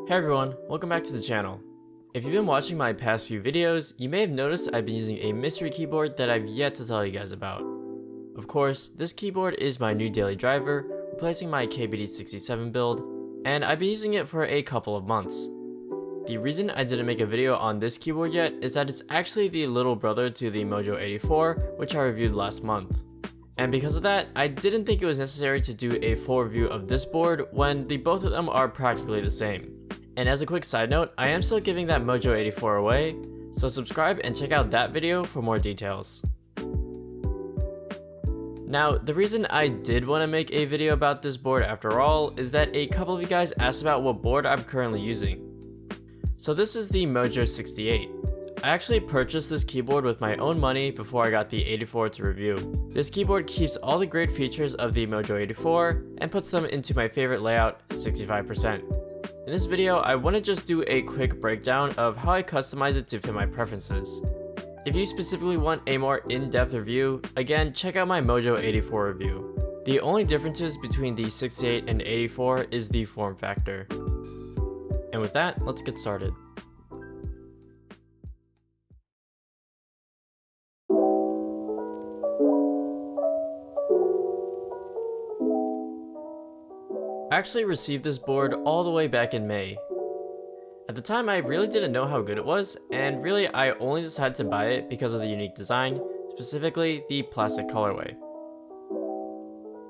Hey everyone, welcome back to the channel. If you've been watching my past few videos, you may have noticed I've been using a mystery keyboard that I've yet to tell you guys about. Of course, this keyboard is my new daily driver, replacing my KBD67 build, and I've been using it for a couple of months. The reason I didn't make a video on this keyboard yet is that it's actually the little brother to the Mojo 84, which I reviewed last month. And because of that, I didn't think it was necessary to do a full review of this board when both of them are practically the same. And as a quick side note, I am still giving that Mojo 84 away, so subscribe and check out that video for more details. Now, the reason I did want to make a video about this board after all is that a couple of you guys asked about what board I'm currently using. So this is the Mojo 68. I actually purchased this keyboard with my own money before I got the 84 to review. This keyboard keeps all the great features of the Mojo 84 and puts them into my favorite layout, 65%. In this video, I want to just do a quick breakdown of how I customize it to fit my preferences. If you specifically want a more in-depth review, again, check out my Mojo 84 review. The only differences between the 68 and 84 is the form factor. And with that, let's get started. I actually received this board all the way back in May. At the time, I really didn't know how good it was, and really I only decided to buy it because of the unique design, specifically the plastic colorway.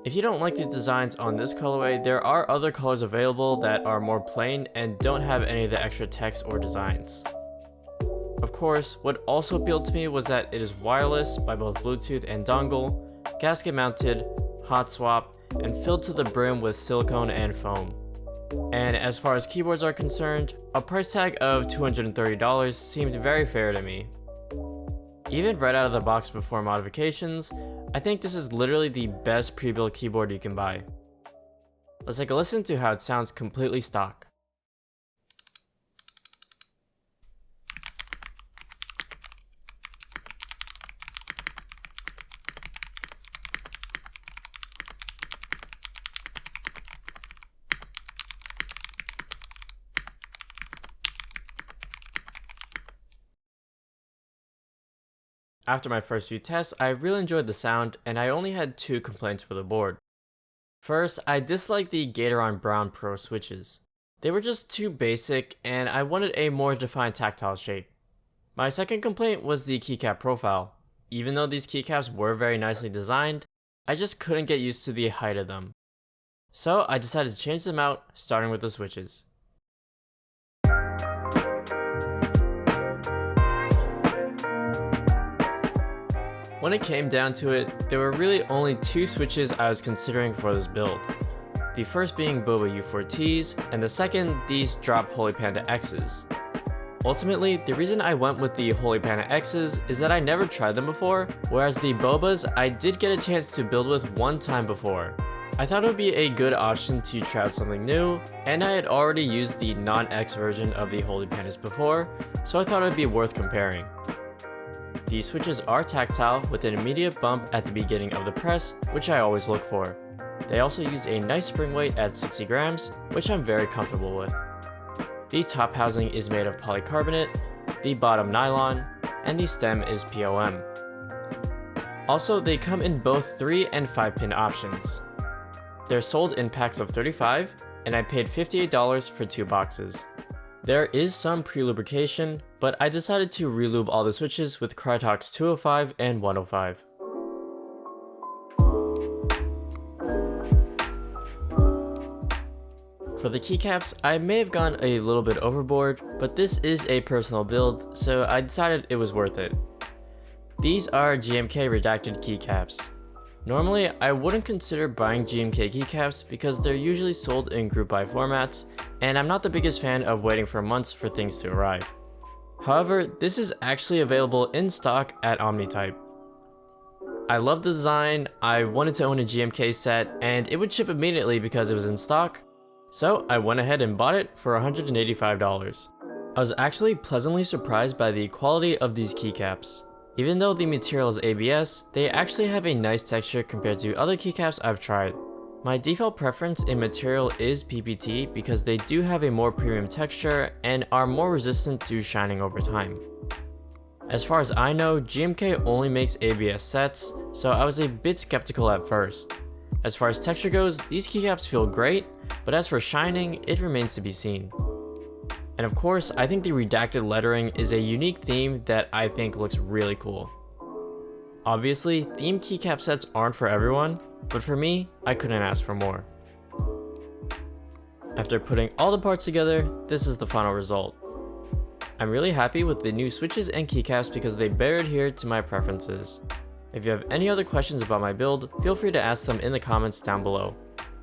If you don't like the designs on this colorway, there are other colors available that are more plain and don't have any of the extra text or designs. Of course, what also appealed to me was that it is wireless by both Bluetooth and dongle, gasket mounted, hot swap, and filled to the brim with silicone and foam. And as far as keyboards are concerned, a price tag of $230 seemed very fair to me. Even right out of the box before modifications, I think this is literally the best pre-built keyboard you can buy. Let's take a listen to how it sounds completely stock. After my first few tests, I really enjoyed the sound, and I only had two complaints for the board. First, I disliked the Gatoron Brown Pro switches. They were just too basic, and I wanted a more defined tactile shape. My second complaint was the keycap profile. Even though these keycaps were very nicely designed, I just couldn't get used to the height of them. So I decided to change them out, starting with the switches. When it came down to it, there were really only two switches I was considering for this build. The first being Boba U4Ts, and the second these drop Holy Panda X's. Ultimately, the reason I went with the Holy Panda X's is that I never tried them before, whereas the Bobas I did get a chance to build with one time before. I thought it would be a good option to try out something new, and I had already used the non-X version of the Holy Pandas before, so I thought it would be worth comparing. These switches are tactile with an immediate bump at the beginning of the press, which I always look for. They also use a nice spring weight at 60 grams, which I'm very comfortable with. The top housing is made of polycarbonate, the bottom nylon, and the stem is POM. Also, they come in both 3 and 5 pin options. They're sold in packs of 35, and I paid $58 for 2 boxes. There is some pre-lubrication, but I decided to relube all the switches with Krytox 205 and 105. For the keycaps, I may have gone a little bit overboard, but this is a personal build, so I decided it was worth it. These are GMK Redacted keycaps. Normally, I wouldn't consider buying GMK keycaps because they're usually sold in group buy formats, and I'm not the biggest fan of waiting for months for things to arrive. However, this is actually available in stock at OmniType. I love the design, I wanted to own a GMK set, and it would ship immediately because it was in stock, so I went ahead and bought it for $185. I was actually pleasantly surprised by the quality of these keycaps. Even though the material is ABS, they actually have a nice texture compared to other keycaps I've tried. My default preference in material is PPT because they do have a more premium texture and are more resistant to shining over time. As far as I know, GMK only makes ABS sets, so I was a bit skeptical at first. As far as texture goes, these keycaps feel great, but as for shining, it remains to be seen. And of course, I think the redacted lettering is a unique theme that I think looks really cool. Obviously, theme keycap sets aren't for everyone, but for me, I couldn't ask for more. After putting all the parts together, this is the final result. I'm really happy with the new switches and keycaps because they better adhere to my preferences. If you have any other questions about my build, feel free to ask them in the comments down below.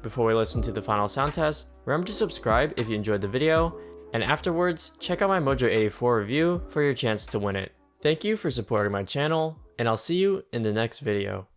Before we listen to the final sound test, remember to subscribe if you enjoyed the video, and afterwards, check out my Mojo 84 review for your chance to win it. Thank you for supporting my channel, and I'll see you in the next video.